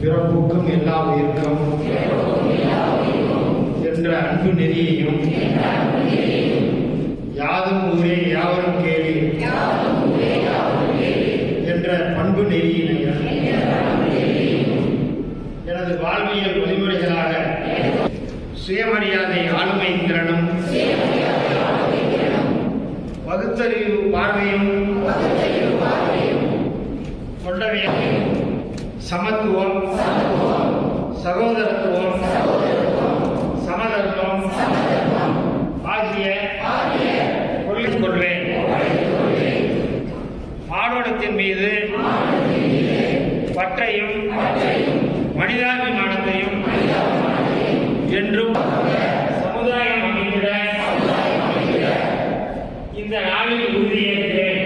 பிறப்புக்கும் எல்லா உயிர்க்கும் என்ற அன்பு நெறியையும் யாதும் ஊரே யாவரும் கேளு என்ற பண்பு நெறியினையும் எனது வாழ்வியல் வழிமுறைகளாக சுயமரியாதை ஆளுமை திறனும் பகுத்தறிவு பார்வையும் கொண்டவையும் சமத்துவம் சகோதரத்துவம் சமதர்மம் ஆகிய கொள்கைக் கொள்வேன். மானுடத்தின் மீது பற்றையும் மனிதாபிமானத்தையும் என்றும் சமுதாயம் அமைந்திட இந்த நாளில் உறுதியேற்கிறேன்.